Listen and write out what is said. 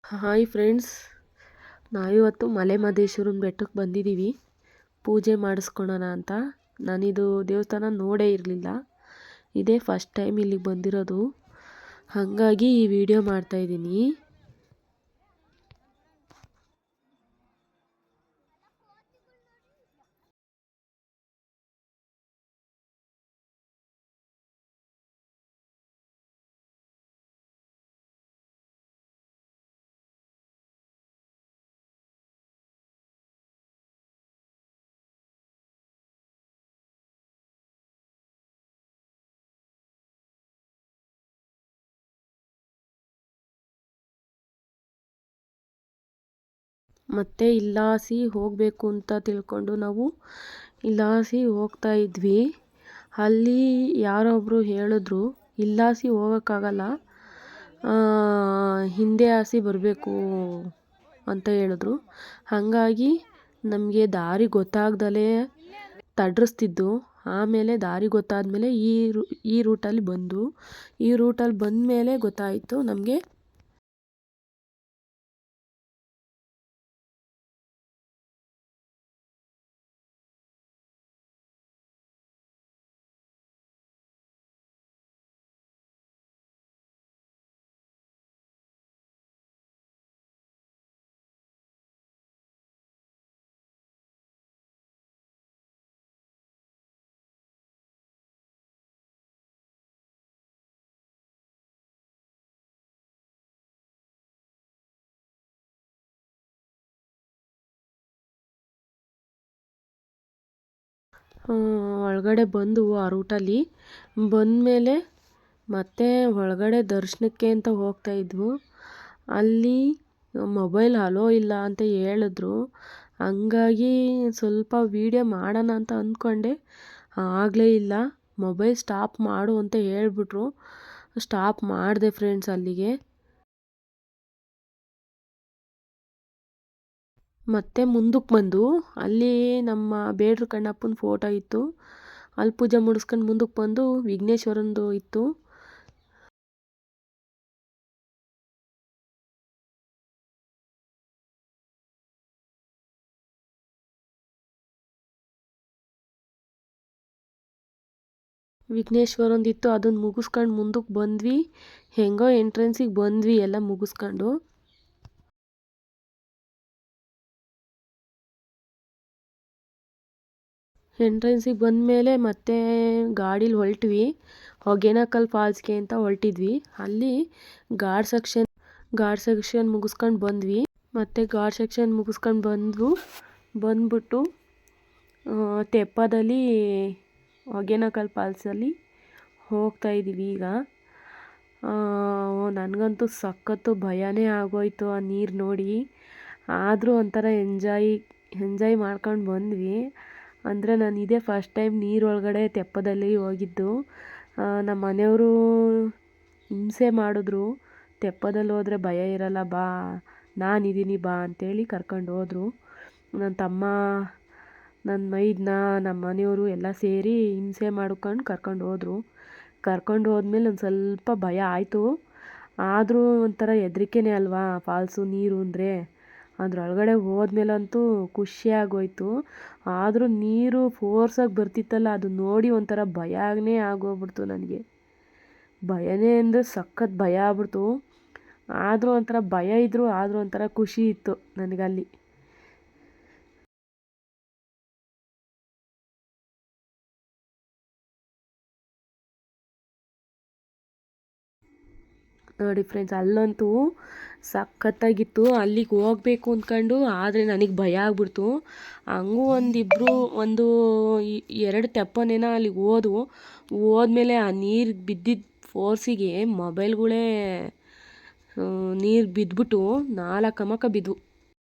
Hi friends, ನಾವಿವತ್ತು ಮಲೆ ಮಹದೇಶ್ವರನ ಬೆಟ್ಟಕ್ಕೆ ಬಂದಿದ್ದೀವಿ ಪೂಜೆ ಮಾಡಿಸ್ಕೊಳೋಣ ಅಂತ. ನಾನಿದು ದೇವಸ್ಥಾನ ನೋಡೇ ಇರಲಿಲ್ಲ, ಇದೇ ಫಸ್ಟ್ ಟೈಮ್ ಇಲ್ಲಿಗೆ ಬಂದಿರೋದು. ಹಾಗಾಗಿ ಈ ವಿಡಿಯೋ ಮಾಡ್ತಾಯಿದ್ದೀನಿ. ಮತ್ತು ಇಲ್ಲಾಸಿ ಹೋಗಬೇಕು ಅಂತ ತಿಳ್ಕೊಂಡು ನಾವು ಇಲ್ಲಾಸಿ ಹೋಗ್ತಾ ಇದ್ವಿ. ಅಲ್ಲಿ ಯಾರೊಬ್ಬರು ಹೇಳಿದ್ರು ಇಲ್ಲಾಸಿ ಹೋಗೋಕ್ಕಾಗಲ್ಲ, ಹಿಂದೆ ಹಾಸಿ ಬರಬೇಕು ಅಂತ ಹೇಳಿದ್ರು. ಹಾಗಾಗಿ ನಮಗೆ ದಾರಿ ಗೊತ್ತಾಗ್ದಲೇ ತಡ್ರಿಸ್ತಿದ್ದು. ಆಮೇಲೆ ದಾರಿ ಗೊತ್ತಾದಮೇಲೆ ಈ ರೂಟಲ್ಲಿ ಈ ರೂಟಲ್ಲಿ ಬಂದ ಮೇಲೆ ಗೊತ್ತಾಯಿತು ನಮಗೆ. ಒಳಗಡೆ ಬಂದು ಆ ರೂಟಲ್ಲಿ ಬಂದಮೇಲೆ ಮತ್ತೆ ಒಳಗಡೆ ದರ್ಶನಕ್ಕೆ ಅಂತ ಹೋಗ್ತಾಯಿದ್ವು. ಅಲ್ಲಿ ಮೊಬೈಲ್ ಅಲೋ ಇಲ್ಲ ಅಂತ ಹೇಳಿದ್ರು. ಹಂಗಾಗಿ ಸ್ವಲ್ಪ ವೀಡಿಯೋ ಮಾಡೋಣ ಅಂತ ಅಂದ್ಕೊಂಡೆ, ಆಗಲೇ ಇಲ್ಲ. ಮೊಬೈಲ್ ಸ್ಟಾಪ್ ಮಾಡು ಅಂತ ಹೇಳಿಬಿಟ್ರು. ಸ್ಟಾಪ್ ಮಾಡಿದೆ ಫ್ರೆಂಡ್ಸ್. ಅಲ್ಲಿಗೆ ಮತ್ತೆ ಮುಂದಕ್ಕೆ ಬಂದು ಅಲ್ಲಿ ನಮ್ಮ ಬೇಡ್ರ ಕಣ್ಣಪ್ಪನ ಫೋಟೋ ಇತ್ತು. ಅಲ್ಲಿ ಪೂಜೆ ಮುಗಿಸ್ಕೊಂಡು ಮುಂದಕ್ಕೆ ಬಂದು ವಿಘ್ನೇಶ್ವರಂದು ಇತ್ತು. ವಿಘ್ನೇಶ್ವರಂದಿತ್ತು, ಅದನ್ನು ಮುಗಿಸ್ಕೊಂಡು ಮುಂದಕ್ಕೆ ಬಂದ್ವಿ. ಹೆಂಗೋ ಎಂಟ್ರೆನ್ಸಿಗೆ ಬಂದ್ವಿ ಎಲ್ಲ ಮುಗಿಸ್ಕೊಂಡು. ಎಂಟ್ರೆನ್ಸಿಗೆ ಬಂದಮೇಲೆ ಮತ್ತೆ ಗಾಡೀಲಿ ಹೊರಟ್ವಿ. ಹೊಗೇನಕಲ್ ಫಾಲ್ಸ್ಗೆ ಅಂತ ಹೊರಟಿದ್ವಿ. ಅಲ್ಲಿ ಘಾಟ್ ಸೆಕ್ಷನ್ ಮುಗಿಸ್ಕೊಂಡು ಬಂದ್ವಿ. ಮತ್ತು ಘಾಟ್ ಸೆಕ್ಷನ್ ಮುಗಿಸ್ಕೊಂಡು ಬಂದ್ಬಿಟ್ಟು ತೆಪ್ಪದಲ್ಲಿ ಹೊಗೇನಕಲ್ ಫಾಲ್ಸಲ್ಲಿ ಹೋಗ್ತಾಯಿದ್ದೀವಿ ಈಗ. ನನಗಂತೂ ಸಖತ್ತು ಭಯನೇ ಆಗೋಯ್ತು ಆ ನೀರು ನೋಡಿ. ಆದರೂ ಒಂಥರ ಎಂಜಾಯ್ ಮಾಡ್ಕೊಂಡು ಬಂದ್ವಿ. ಅಂದರೆ ನಾನು ಇದೇ ಫಸ್ಟ್ ಟೈಮ್ ನೀರೊಳಗಡೆ ತೆಪ್ಪದಲ್ಲಿ ಹೋಗಿದ್ದು. ನಮ್ಮ ಮನೆಯವರು ಹಿಂಸೆ ಮಾಡಿದ್ರು, ತೆಪ್ಪದಲ್ಲಿ ಹೋದರೆ ಭಯ ಇರಲ್ಲ ಬಾ, ನಾನಿದ್ದೀನಿ ಬಾ ಅಂತೇಳಿ ಕರ್ಕೊಂಡು ಹೋದರು. ನನ್ನ ತಮ್ಮ, ನನ್ನ ಮೈದ್ನ, ನಮ್ಮ ಮನೆಯವರು ಎಲ್ಲ ಸೇರಿ ಹಿಂಸೆ ಮಾಡ್ಕೊಂಡು ಕರ್ಕೊಂಡು ಹೋದ್ಮೇಲೆ ಒಂದು ಸ್ವಲ್ಪ ಭಯ ಆಯಿತು. ಆದರೂ ಒಂಥರ ಹೆದರಿಕೆನೇ ಅಲ್ವಾ ಫಾಲ್ಸು, ನೀರು ಅಂದರೆ. ಅದರೊಳಗಡೆ ಹೋದ್ಮೇಲಂತೂ ಖುಷಿಯಾಗೋಯ್ತು. ಆದರೂ ನೀರು ಫೋರ್ಸಾಗಿ ಬರ್ತಿತ್ತಲ್ಲ, ಅದು ನೋಡಿ ಒಂಥರ ಭಯನೇ ಆಗೋಗ್ಬಿಡ್ತು ನನಗೆ. ಭಯನೇ ಅಂದರೆ ಸಖತ್ ಭಯ ಆಗ್ಬಿಡ್ತು. ಆದರೂ ಒಂಥರ ಭಯ ಇದ್ದರೂ ಆದರೂ ಒಂಥರ ಖುಷಿ ಇತ್ತು ನನಗಲ್ಲಿ. ನೋಡಿ ಫ್ರೆಂಡ್ಸ್, ಅಲ್ಲಂತೂ ಸಖತ್ತಾಗಿತ್ತು. ಅಲ್ಲಿಗೆ ಹೋಗ್ಬೇಕು ಅಂದ್ಕೊಂಡು, ಆದರೆ ನನಗೆ ಭಯ ಆಗ್ಬಿಡ್ತು. ಹಂಗೂ ಒಂದು 2 ತೆಪ್ಪನೇನ ಅಲ್ಲಿಗೆ ಹೋದ್ಮೇಲೆ ಆ ನೀರು ಬಿದ್ದಿದ್ದ ಫೋರ್ಸಿಗೆ ಮೊಬೈಲ್ಗಳೇ ನೀರು ಬಿದ್ದುಬಿಟ್ಟು 4 ಕಮಕ ಬಿದ್ವು.